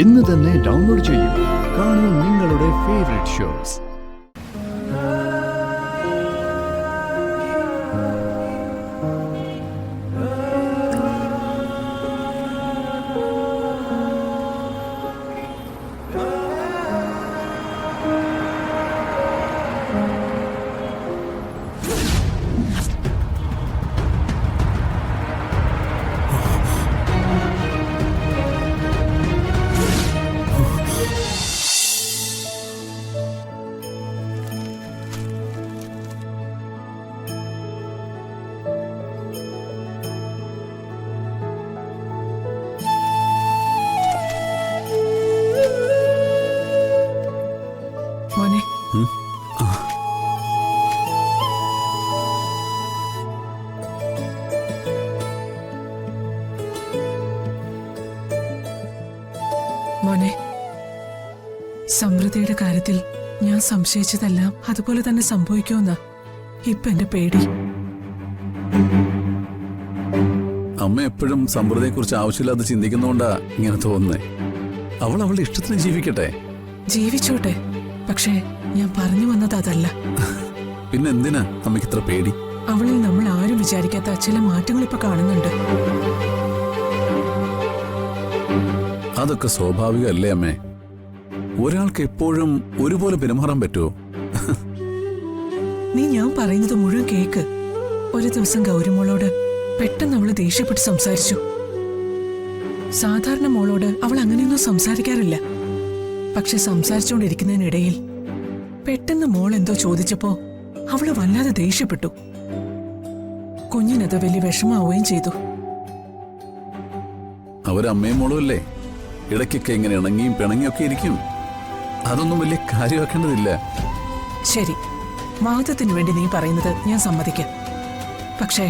ഇന്ന് തന്നെ ഡൗൺലോഡ് ചെയ്യൂ. കാണൂ നിങ്ങളുടെ ഫേവറേറ്റ് ഷോസ്. മോനെ, മോനെ, സമൃദ്ധിയുടെ കാര്യത്തിൽ ഞാൻ സംശയിച്ചതെല്ലാം അതുപോലെ തന്നെ സംഭവിക്കുമെന്നാ ഇപ്പൊ എന്റെ പേടി. അമ്മ എപ്പോഴും സമൃദ്ധിയെക്കുറിച്ച് ആവശ്യമില്ലാതെ ചിന്തിക്കുന്നോണ്ടാ ഇങ്ങനെ തോന്നുന്നേ. അവൾ അവളുടെ ഇഷ്ടത്തിന് ജീവിക്കട്ടെ. ജീവിച്ചോട്ടെ, പക്ഷേ ഞാൻ പറഞ്ഞു വന്നത് അതല്ല. പിന്നെ എന്തിനാ അമ്മയ്ക്ക് ഇത്ര പേടി? അവളിൽ നമ്മൾ ആരും വിചാരിക്കാത്ത ചില മാറ്റങ്ങൾ ഇപ്പൊ കാണുന്നുണ്ട്. അതൊക്കെ സ്വാഭാവികമല്ലേ അമ്മേ? ഒരാൾക്ക് എപ്പോഴും ഒരുപോലെ പെരുമാറാൻ പറ്റുമോ? നീ ഞാൻ പറയുന്നത് മുഴുവൻ കേക്ക്. ഒരു ദിവസം ഗൗരിമോളോട് പെട്ടെന്ന് അവള് ദേഷ്യപ്പെട്ട് സംസാരിച്ചു. സാധാരണ മോളോട് അവൾ അങ്ങനെയൊന്നും സംസാരിക്കാറില്ല. പക്ഷെ സംസാരിച്ചുകൊണ്ടിരിക്കുന്നതിനിടയിൽ പെട്ടെന്ന് മോൾ എന്തോ ചോദിച്ചപ്പോ അവള് വല്ലാതെ ദേഷ്യപ്പെട്ടു. കുഞ്ഞിനത് വലിയ വിഷമാവുകയും ചെയ്തു. അവരമ്മയും മോളും അല്ലേ, ഇടയ്ക്കൊക്കെ ഇങ്ങനെ ഇണങ്ങിയും പിണങ്ങിയൊക്കെ ഇരിക്കും. അതൊന്നും വലിയ കാര്യമാക്കേണ്ടതില്ല. ശരി, വാദത്തിന് വേണ്ടി നീ പറയുന്നത് ഞാൻ സമ്മതിക്കാം. പക്ഷേ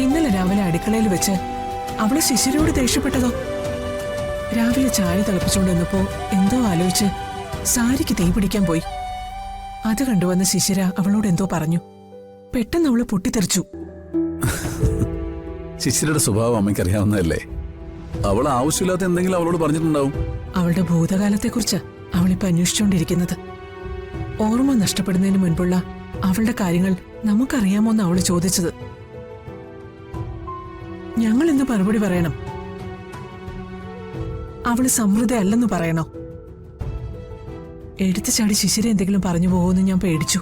ഇന്നലെ രാവിലെ അടുക്കളയിൽ വെച്ച് അവള് ശിശിരയോട് ദേഷ്യപ്പെട്ടതോ? രാവിലെ ചായ തിളപ്പിച്ചുകൊണ്ടിരുന്നപ്പോ എന്തോ ആലോചിച്ച് സാരിക്ക് തീ പിടിക്കാൻ പോയി. അത് കണ്ടുവന്ന ശിശിര അവളോട് എന്തോ പറഞ്ഞു. പെട്ടെന്ന് അവള് പൊട്ടിത്തെറിച്ചു. ശിശിരയുടെ സ്വഭാവം അമ്മയ്ക്ക് അറിയാവുന്നതല്ലേ. അവൾ ആവശ്യമില്ലാത്ത എന്തെങ്കിലും അവളോട് പറഞ്ഞിട്ടുണ്ടാവും. അവളുടെ ഭൂതകാലത്തെക്കുറിച്ച് അവളിപ്പോ അന്വേഷിച്ചുകൊണ്ടിരിക്കുന്നത്. ഓർമ്മ നഷ്ടപ്പെടുന്നതിന് മുൻപുള്ള അവളുടെ കാര്യങ്ങൾ നമുക്കറിയാമോന്ന് അവള് ചോദിച്ചത്. ഞങ്ങൾ എന്ത് മറുപടി പറയണം? അവള് സമൃദ്ധ അല്ലെന്ന് പറയണോ? എടുത്തു ചാടി ശിശിര എന്തെങ്കിലും പറഞ്ഞു പോകുമെന്ന് ഞാൻ പേടിച്ചു.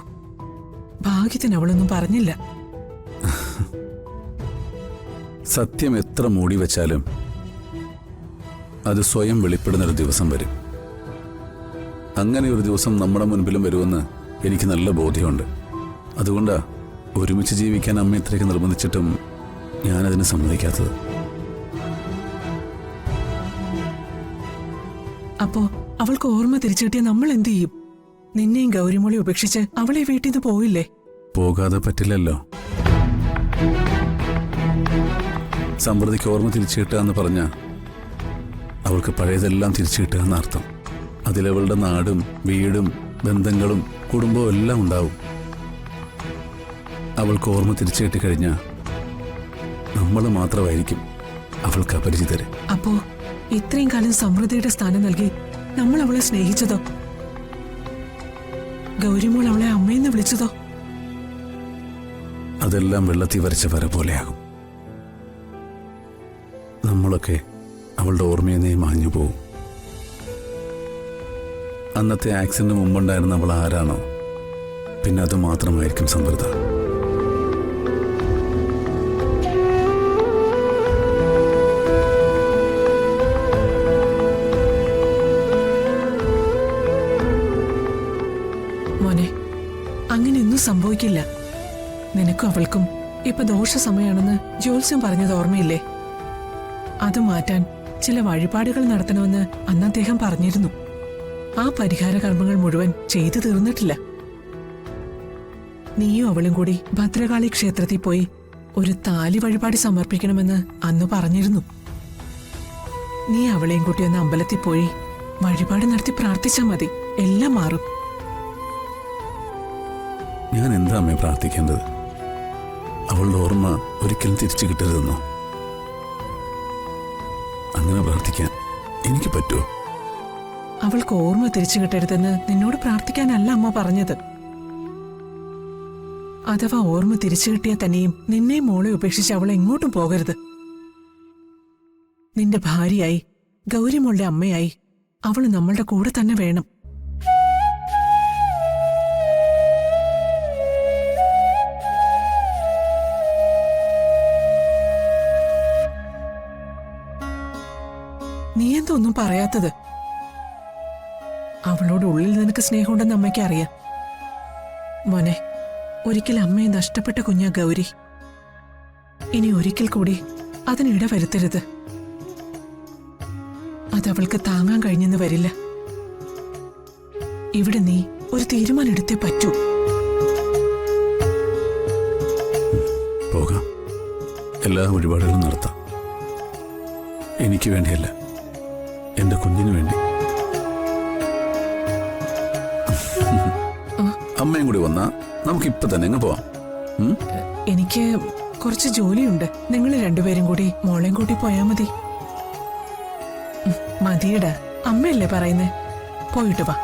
ഭാഗ്യത്തിന് അവളൊന്നും പറഞ്ഞില്ല. സത്യം എത്ര മൂടി വെച്ചാലും അത് സ്വയം വെളിപ്പെടുന്നൊരു ദിവസം വരും. അങ്ങനെ ഒരു ദിവസം നമ്മുടെ മുൻപിലും വരുമെന്ന് എനിക്ക് നല്ല ബോധ്യമുണ്ട്. അതുകൊണ്ടാ ഒരുമിച്ച് ജീവിക്കാൻ അമ്മ ഇത്രയ്ക്ക് നിർബന്ധിച്ചിട്ടും ഞാനതിന് സമ്മതിക്കാത്തത്. അപ്പോ അവൾക്ക് ഓർമ്മ തിരിച്ചു കിട്ടിയ നമ്മൾ എന്ത് ചെയ്യും? നിന്നെയും ഗൗരിമോളെ ഉപേക്ഷിച്ച് അവളെ വീട്ടിൽ നിന്ന് പോയില്ലേ? പോകാതെ പറ്റില്ലല്ലോ. സമൃദ്ധിക്ക് ഓർമ്മ തിരിച്ചു കിട്ടുക എന്ന് പറഞ്ഞ അവൾക്ക് പഴയതെല്ലാം തിരിച്ചു കിട്ടുക എന്നർത്ഥം. അതിലവളുടെ നാടും വീടും ബന്ധങ്ങളും കുടുംബവും എല്ലാം ഉണ്ടാവും. അവൾക്ക് ഓർമ്മ തിരിച്ചു കിട്ടിക്കഴിഞ്ഞാൽ നമ്മൾ മാത്രമായിരിക്കും അവൾക്ക് അപരിചിതര്. അപ്പോ ഇത്രയും കാലം സമൃദ്ധിയുടെ സ്ഥാനം നൽകി നമ്മൾ അവളെ സ്നേഹിച്ചതോ? ഗൗരിമോൾ അവളെ അമ്മയെന്ന് വിളിച്ചതോ? അതെല്ലാം വെള്ളത്തിൽ വരച്ച വര പോലെയാകും. നമ്മളൊക്കെ അവളുടെ ഓർമ്മയെന്നേ മാഞ്ഞു പോവും. അന്നത്തെ ആക്സിഡന്റിന് മുമ്പുണ്ടായിരുന്ന അവൾ ആരാണോ, പിന്നെ അത് മാത്രമായിരിക്കും സമൃദ്ധ. മോനെ, അങ്ങനെയൊന്നും സംഭവിക്കില്ല. നിനക്കും അവൾക്കും ഇപ്പൊ ദോഷ സമയമാണെന്ന് ജ്യോത്സ്യം പറഞ്ഞത് ഓർമ്മയില്ലേ? അത് മാറ്റാൻ ചില വഴിപാടുകൾ നടത്തണമെന്ന് അന്ന് അദ്ദേഹം പറഞ്ഞിരുന്നു. ആ പരിഹാര കർമ്മങ്ങൾ മുഴുവൻ ചെയ്തു തീർന്നിട്ടില്ല. നീയും അവളും കൂടി ഭദ്രകാളി ക്ഷേത്രത്തിൽ പോയി ഒരു താലി വഴിപാട് സമർപ്പിക്കണമെന്ന് അന്ന് പറഞ്ഞിരുന്നു. നീ അവളെയും കൂട്ടി ഒന്ന് അമ്പലത്തിൽ പോയി വഴിപാട് നടത്തി പ്രാർത്ഥിച്ചാൽ മതി, എല്ലാം മാറും. ഞാൻ എന്താ അമ്മേ പ്രാർത്ഥിക്കേണ്ടത്? അവളുടെ ഓർമ്മ ഒരിക്കലും തിരിച്ചു കിട്ടരുതെന്നോ? അങ്ങനെ പ്രാർത്ഥിക്കാൻ എനിക്ക് പറ്റുമോ? അവൾക്ക് ഓർമ്മ തിരിച്ചു കിട്ടരുതെന്ന് നിന്നോട് പ്രാർത്ഥിക്കാനല്ല അമ്മ പറഞ്ഞത്. അഥവാ ഓർമ്മ തിരിച്ചു കിട്ടിയാൽ തന്നെയും നിന്നെ മോളെ ഉപേക്ഷിച്ച് അവൾ എങ്ങോട്ടും പോകരുത്. നിന്റെ ഭാര്യയായി ഗൗരിമോളുടെ അമ്മയായി അവൾ നമ്മളുടെ കൂടെ തന്നെ വേണം. നീ എന്താ ഒന്നും പറയാത്തത്? അവളോട് ഉള്ളിൽ നിനക്ക് സ്നേഹമുണ്ടെന്ന് അമ്മയ്ക്ക് അറിയാം. മോനെ, ഒരിക്കൽ അമ്മയെ നഷ്ടപ്പെട്ട കുഞ്ഞാ ഗൗരി. ഇനി ഒരിക്കൽ കൂടി അതിനിട വരുത്തരുത്. അതവൾക്ക് താങ്ങാൻ കഴിഞ്ഞെന്ന് വരില്ല. ഇവിടെ നീ ഒരു തീരുമാനം എടുത്തേ പറ്റൂ. പോകാം, എല്ലാ വഴിപാടുകളും നടത്താം. എനിക്ക് വേണ്ടിയല്ല, എന്റെ കുഞ്ഞിന് വേണ്ടി. അമ്മയും കൂടി വന്നാ നമുക്ക് ഇപ്പൊ തന്നെ അങ്ങ് പോവാം. എനിക്ക് കുറച്ച് ജോലിയുണ്ട്. നിങ്ങൾ രണ്ടുപേരും കൂടി മോളെയും കൂട്ടി പോയാ മതി. മതിയടാ, അമ്മയല്ലേ പറയുന്നേ. പോയിട്ട് വാ.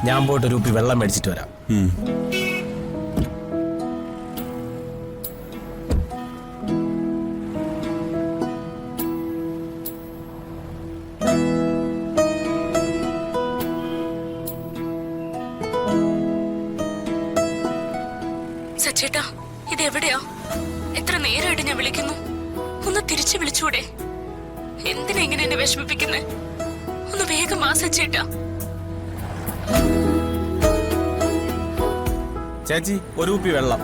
ഞാൻ പോയിട്ട് ഒരു കുപ്പി വെള്ളം മേടിച്ചിട്ട് വരാം. സച്ചേട്ടാ, ഇതെവിടെയാ? എത്ര നേരമായിട്ട് ഞാൻ വിളിക്കുന്നു. ഒന്ന് തിരിച്ചു വിളിച്ചൂടെ? എന്തിനാ ഇങ്ങനെ എന്നെ വിഷമിപ്പിക്കുന്നേ? ഒന്ന് വേഗം വാ സച്ചേട്ടാ. ചേച്ചി, ഒരു കുപ്പി വെള്ളം.